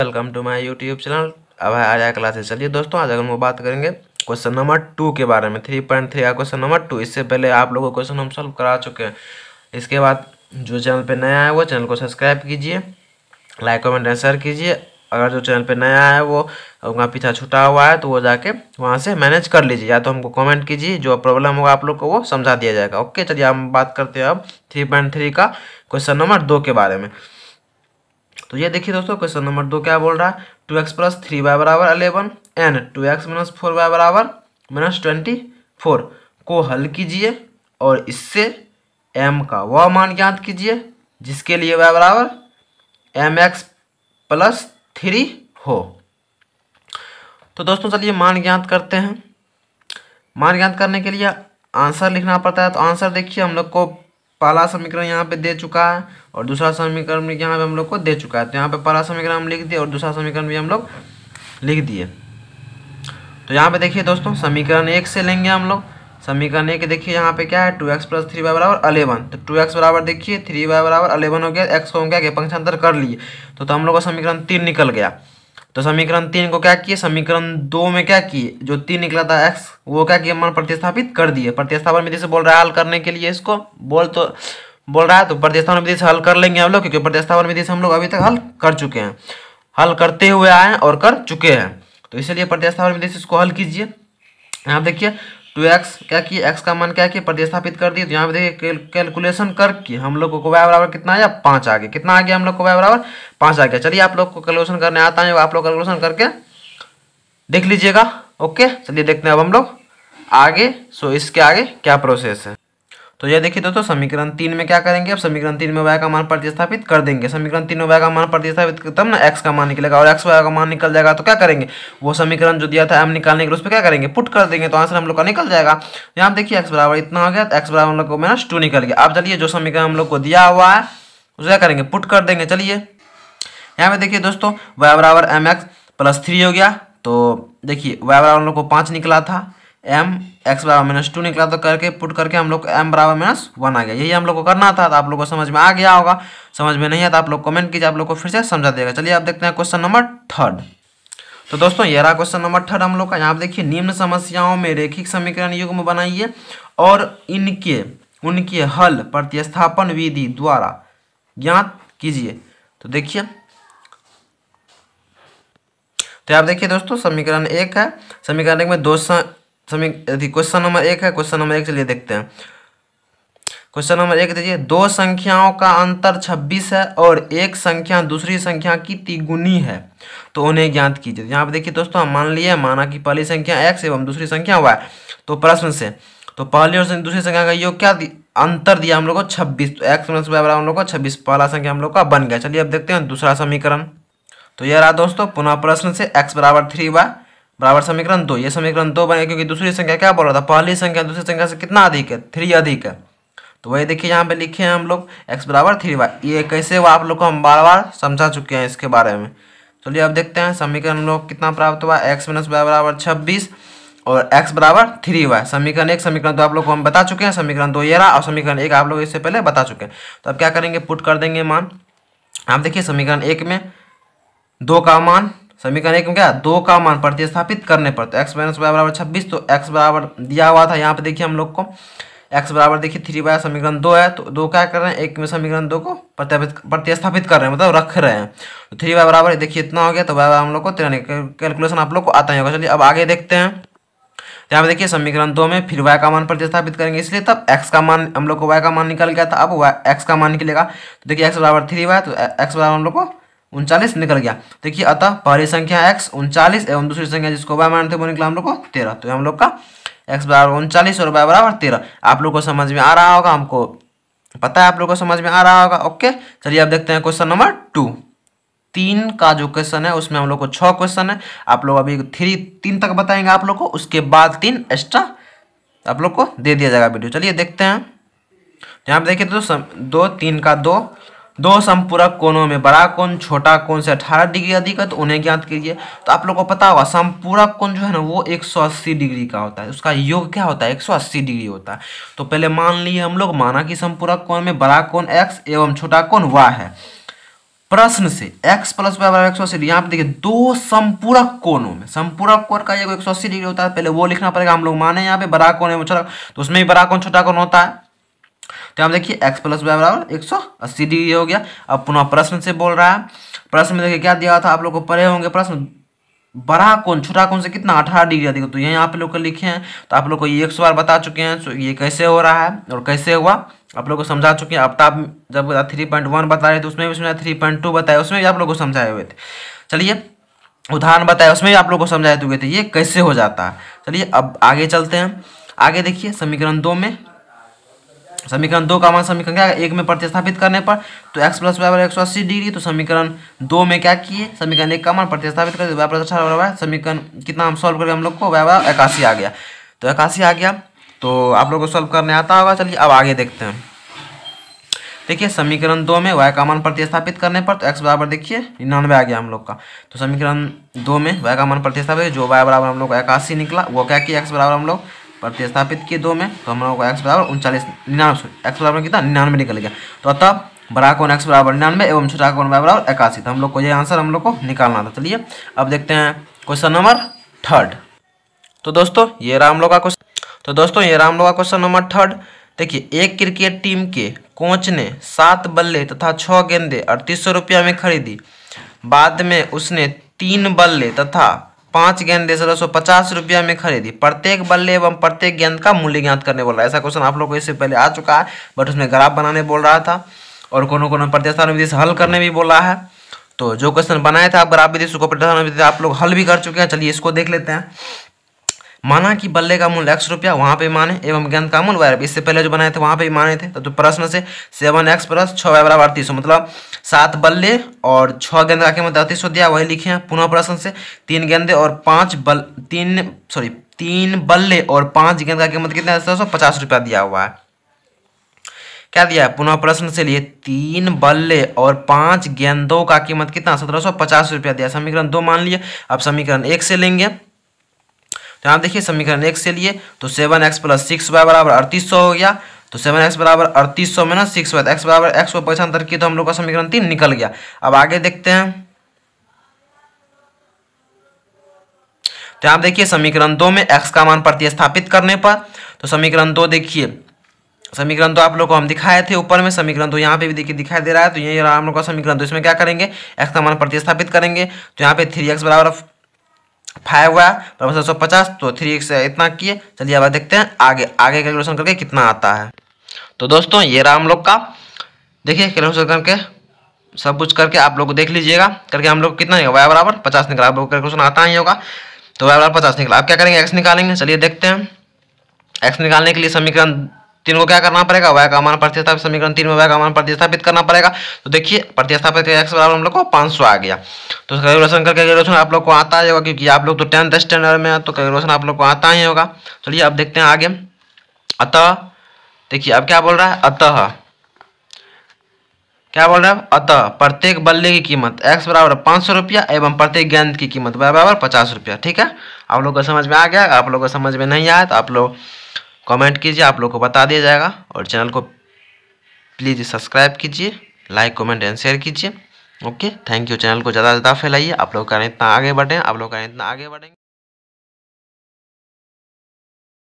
Welcome to my YouTube channel. अब है आया क्लासेस। चलिए दोस्तों, आज अगर हम बात करेंगे क्वेश्चन नंबर 2 के बारे में। 3.3 का क्वेश्चन नंबर 2। इससे पहले आप लोगों को क्वेश्चन हम सॉल्व करा चुके हैं। इसके बाद जो चैनल पे नया है वो चैनल को सब्सक्राइब कीजिए, लाइक कमेंट एंड शेयर कीजिए। अगर जो चैनल पे नया है वो वहाँ पीछा छूटा हुआ है तो वो जाके वहाँ से मैनेज कर लीजिए, या तो हमको कमेंट कीजिए, जो प्रॉब्लम होगा आप लोग को वो समझा दिया जाएगा। ओके, चलिए हम बात करते हैं अब 3.3 का क्वेश्चन नंबर 2 के बारे में। तो ये देखिए दोस्तों, क्वेश्चन नंबर 2 क्या बोल रहा है। 2x + 3y = 11 and 2x - 4y = -24 को हल कीजिए और इससे m का वह मान ज्ञात कीजिए जिसके लिए y = mx + 3 हो। तो दोस्तों चलिए मान ज्ञात करते हैं। मान ज्ञात करने के लिए आंसर लिखना पड़ता है। तो आंसर देखिए, हम लोग को पहला समीकरण यहाँ पे दे चुका है और दूसरा समीकरण भी यहाँ पे हम लोग को दे चुका है। तो यहाँ पे पहला समीकरण हम लिख दिए और दूसरा समीकरण भी हम लोग लिख दिए। तो यहाँ पे देखिए दोस्तों, समीकरण 1 से लेंगे हम लोग। समीकरण 1 देखिए यहाँ पे क्या है, 2x + 3y = 11। तो 2x बराबर देखिए 3y = 11 हो गया। x को हम क्या किया, पंक्षांतर कर लिए तो हम लोग का समीकरण 3 निकल गया। तो समीकरण 3 को क्या किए, समीकरण 2 में क्या किए, जो 3 निकला था x वो क्या किया, मान प्रतिस्थापित कर दिए। प्रतिस्थापन विधि से बोल रहा है हल करने के लिए, इसको बोल रहा है तो प्रतिस्थापन विधि से हल कर लेंगे हम लोग, क्योंकि प्रतिस्थापन विधि से हम लोग अभी तक हल कर चुके हैं, हल करते हुए आए हैं और कर चुके हैं। तो इसलिए प्रतिस्थापन विधि से इसको हल कीजिए। यहाँ देखिए 2x क्या किए, x का मान क्या किए, प्रतिस्थापित कर दिए। तो यहाँ पे देखिए कैलकुलेशन करके हम लोग को y बराबर कितना आया, 5 आ गया। कितना आ गया हम लोग को, y बराबर 5 आ गया। चलिए आप लोग को कैलकुलेशन करने आता है, आप लोग कैलकुलेशन करके देख लीजिएगा। ओके, चलिए देखते हैं अब हम लोग आगे। सो इसके आगे क्या प्रोसेस है। तो ये देखिए दोस्तों, समीकरण 3 में क्या करेंगे, अब समीकरण 3 में y का मान प्रतिस्थापित कर देंगे। समीकरण 3 में y का मान प्रतिस्थापित तब ना x का मान निकलेगा, और x y का मान निकल जाएगा तो क्या करेंगे, वो समीकरण जो दिया था m निकालने के लिए उस पर क्या करेंगे, पुट कर देंगे। तो आंसर हम लोग का निकल जाएगा। यहाँ देखिए x बराबर इतना हो गया, तो x बराबर हम लोग को -2 निकल गया। अब चलिए जो समीकरण हम लोग को दिया हुआ है उसे क्या करेंगे, पुट कर देंगे। चलिए यहाँ पे देखिए दोस्तों, y बराबर mx + 3 हो गया। तो देखिए y बराबर हम लोग को 5 निकला था, x बराबर -2 निकला, तो करके पुट करके हम लोग को m बराबर -1 आ गया। यही हम लोग को करना था। तो आप लोग को समझ में आ गया होगा। समझ में नहीं आता आप लोग कमेंट कीजिए, आप लोग को फिर से समझा देगा। चलिए आप देखते हैं क्वेश्चन नंबर 3। तो दोस्तों ये रहा क्वेश्चन नंबर 3 हम लोग का। यहाँ पे देखिए, निम्न समस्याओं में रेखिक समीकरण युग्म बनाइए और उनके हल प्रतिस्थापन विधि द्वारा ज्ञात कीजिए। तो देखिए, तो आप देखिए दोस्तों, समीकरण 1 है। समीकरण 1 में क्वेश्चन नंबर 1 है। क्वेश्चन नंबर 1 चलिए देखते हैं। क्वेश्चन नंबर 1 देखिए, दो संख्याओं का अंतर 26 है और एक संख्या दूसरी संख्या की तिगुनी है, तो उन्हें ज्ञात कीजिए। यहाँ पे देखिए दोस्तों, हम मान लिए, माना कि पहली संख्या x एवं दूसरी संख्या y। तो प्रश्न से तो पहली और दूसरी संख्या का योग क्या अंतर दिया हम लोग को, 26। तो x - y बराबर हम लोग को 26 पहला संख्या हम लोग का बन गया। चलिए अब देखते हैं दूसरा समीकरण। तो यह रहा दोस्तों पुनः प्रश्न से, x बराबर 3y बराबर समीकरण 2। ये समीकरण 2 बनेगा, क्योंकि दूसरी संख्या क्या बोल रहा था, पहली संख्या दूसरी संख्या से कितना अधिक है, 3 अधिक है। तो वही देखिए यहाँ पे लिखे हैं हम लोग x बराबर 3y। ये कैसे हुआ आप लोग को हम बार बार समझा चुके हैं इसके बारे में। चलिए अब देखते हैं समीकरण हम लोग कितना प्राप्त हुआ, x - y बराबर 26 और x बराबर 3y। समीकरण 1 समीकरण 2 आप लोग को हम बता चुके हैं। समीकरण 2 ये रहा और समीकरण 1 आप लोग इससे पहले बता चुके हैं। तो अब क्या करेंगे, पुट कर देंगे मान। आप देखिए समीकरण 1 में 2 का मान, समीकरण 1 में क्या 2 का मान प्रतिस्थापित करने पर, तो x - y बराबर 26। तो x बराबर दिया हुआ था यहाँ पे देखिए हम लोग को, x बराबर देखिए 3y, समीकरण 2 है। तो 2 क्या कर रहे हैं, एक में समीकरण 2 को प्रतिस्थापित कर रहे हैं, मतलब रख रहे हैं। तो 3y बराबर देखिए इतना हो गया। तो y बराबर हम लोग को 13, कैलकुलेशन आप लोग को आता ही होगा। चलिए अब आगे देखते हैं। यहाँ पे देखिए समीकरण 2 में फिर y का मान प्रतिस्थापित करेंगे, इसलिए तब x का मान हम लोग को, y का मान निकल गया था, अब x का मान निकलेगा। तो देखिए x बराबर 3y, तो x बराबर हम लोग को 39 निकल गया। देखिए अतः पहली संख्या x 39 एवं दूसरी संख्या जिसको y मानते वो निकला हम लोग को 13। तो हम लोग का x बराबर 39 और y बराबर 13। आप लोग को समझ में आ रहा होगा, हमको पता है आप लोग को समझ में आ रहा होगा। ओके, चलिए अब देखते हैं क्वेश्चन नंबर 2। 3 का जो क्वेश्चन है उसमें हम लोग को 6 क्वेश्चन है। आप लोग अभी 3 तक बताएंगे आप लोग को, उसके बाद 3 एक्स्ट्रा आप लोग को दे दिया जाएगा वीडियो। चलिए देखते हैं। यहाँ पे देखिए तो 3 का 2 समपूरक कोणों में बड़ा कोण छोटा कोण से 18 डिग्री अधिक है, तो उन्हें ज्ञात कीजिए। तो आप लोग को पता होगा समपूरक कोण जो है ना वो 180 डिग्री का होता है, उसका योग क्या होता है, 180 डिग्री होता है। तो पहले मान लिए हम लोग, माना कि समपूरक कोण में बड़ा कोण x एवं छोटा कोण y है। प्रश्न से x प्लस वाई बराबर 180 डिग्री। यहाँ पे देखिए दो समपूरक कोणों में, समपूरक कोण का ये 180 डिग्री होता है, पहले वो लिखना पड़ेगा। हम लोग माने यहाँ पे बड़ा कोण है छोटा, तो उसमें भी बड़ा कोण छोटा कोण होता है। तो हम देखिए x प्लस वाई बराबर 180 डिग्री हो गया। अब पुनः प्रश्न से बोल रहा है। प्रश्न में देखिए क्या दिया था, आप लोग को पढ़े होंगे प्रश्न, बड़ा कोण छोटा कोण से कितना 18 डिग्री अधिक। तो यहाँ पे लोग लिखे हैं, तो आप लोग को ये 100 बार बता चुके हैं। तो ये कैसे हो रहा है और कैसे हुआ आप लोग को समझा चुके हैं। अब तो आप जब 3.1 बता रहे थे उसमें भी समझाया, 3.2 बताया उसमें भी आप लोग को समझाए हुए थे। चलिए उदाहरण बताया उसमें भी आप लोग को समझाए हुए थे ये कैसे हो जाता है। चलिए अब आगे चलते हैं। आगे देखिए समीकरण 2 में, समीकरण 2 का मान समीकरण क्या है, 1 में प्रतिस्थापित करने पर तो x प्लस वाई बराबर 180 डिग्री। तो समीकरण 2 में क्या किए, समीकरण 1 का मान प्रतिस्थापित कर वाई प्लस 18 बराबर समीकरण कितना हम सॉल्व करके हम लोग को वाई बराबर 81 आ गया। तो 81 आ गया, तो आप लोग को सॉल्व करने आता होगा। चलिए अब आगे देखते हैं। देखिए समीकरण 2 में y का मान प्रतिस्थापित करने पर तो x बराबर देखिए 99 आ गया हम लोग का। तो समीकरण 2 में y का मान प्रतिस्थापित जो y बराबर हम लोग को 81 निकला, वो क्या किया x बराबर हम लोग प्रतिस्थापित किए 2 में, तो हम लोग को x बराबर 39 99 x बराबर कितना 99 निकल गया। तो अतः बड़ा कोण x बराबर 99 एवं छोटा कोण y बराबर 81। तो हम लोग को ये आंसर हम लोग को निकालना था। चलिए अब देखते हैं क्वेश्चन नंबर 3। तो दोस्तों ये रहा हम लोग का क्वेश्चन नंबर 3। देखिए एक क्रिकेट टीम के कोच ने 7 बल्ले तथा 6 गेंदे 3800 रुपया में खरीदी। बाद में उसने 3 बल्ले तथा 5 गेंदे 1750 रुपया में खरीदी। प्रत्येक बल्ले एवं प्रत्येक गेंद का मूल्य ज्ञात करने बोल रहा है। ऐसा क्वेश्चन आप लोग को इससे पहले आ चुका है, बट उसमें ग्राफ बनाने बोल रहा था और कोनो प्रतिस्थापन विधि से हल करने भी बोला है। तो जो क्वेश्चन बनाए थे आप ग्राफ विधि से प्रतिस्थापन विधि आप लोग हल भी कर चुके हैं। चलिए इसको देख लेते हैं। माना कि बल्ले का मूल्य x रुपया वहाँ पे माने एवं गेंद का मूल्य y, इससे पहले जो बनाए थे वहाँ पे भी माने थे। तो प्रश्न से 7x प्लस 6y बराबर 3800, मतलब 7 बल्ले और 6 गेंद का कीमत 3800 दिया, वही लिखे हैं। पुनः प्रश्न से 3 गेंदे और 3 बल्ले और 5 गेंद का कीमत कितना है 1750 रुपया दिया हुआ है। क्या दिया है, पुनः प्रश्न से लिए 3 बल्ले और 5 गेंदों का कीमत कितना 1750 रुपया दिया। समीकरण 2 मान लिए। अब समीकरण 1 से लेंगे। तो यहाँ देखिए समीकरण 1 से लिए तो 7x प्लस 6y बराबर 3800 हो गया। तो 7x बराबर 3800 में ना 6y, x बराबर x को पक्षांतर किया तो हम लोग का समीकरण 3 निकल गया। अब आगे देखते हैं। तो यहाँ देखिए समीकरण 2 में x का मान प्रतिस्थापित करने पर तो समीकरण 2 देखिए, समीकरण 2 आप लोग को हम दिखाए थे ऊपर में, समीकरण 2 यहाँ पे भी देखिए दिखाई दे रहा है। तो ये हम लोग का समीकरण 2, इसमें क्या करेंगे x का मान प्रतिस्थापित करेंगे। तो यहाँ पे 3x बराबर 5 हुआ बराबर 750, तो 3x इतना किए। चलिए अब देखते हैं आगे कैलकुलेशन करके कितना आता है। तो दोस्तों ये रहा हम लोग का, देखिए कैलकुलेशन करके सब कुछ करके आप लोग को देख लीजिएगा करके हम लोग कितना निकला, y बराबर 50 निकला। आप लोग को कैलकुलेशन आता ही होगा। तो y बराबर 50 निकला। अब क्या करेंगे x निकालेंगे। चलिए देखते हैं। x निकालने के लिए समीकरण 3 को क्या करना पड़ेगा, y का मान प्रतिस्थापित, समीकरण 3 में y का मान प्रतिस्थापित करना पड़ेगा। तो देखिए प्रतिस्थापित x बराबर हम लोग को 500 आ गया। तो कैलकुलेशन करके कैलकुलेशन आप लोग को आता ही होगा, क्योंकि आप लोग तो 10th स्टैंडर्ड में है, तो कैलकुलेशन आप लोग को आता ही होगा। चलिए अब देखते हैं आगे। अतः देखिए अब क्या बोल रहा है, अतः क्या बोल रहा है, अतः प्रत्येक बल्ले की कीमत x बराबर 500 रुपया एवं प्रत्येक गेंद की कीमत y बराबर 50 रुपया। ठीक है, आप लोग को समझ में आ गया। आप लोग को समझ में नहीं आया तो आप लोग कमेंट कीजिए, आप लोग को बता दिया जाएगा। और चैनल को प्लीज़ सब्सक्राइब कीजिए, लाइक कमेंट एंड शेयर कीजिए। Okay, thank you. चैनल को ज़्यादा से ज़्यादा फैलाइए। आप लोग का इतना आगे बढ़ें, आप लोग का इतना आगे बढ़ेंगे।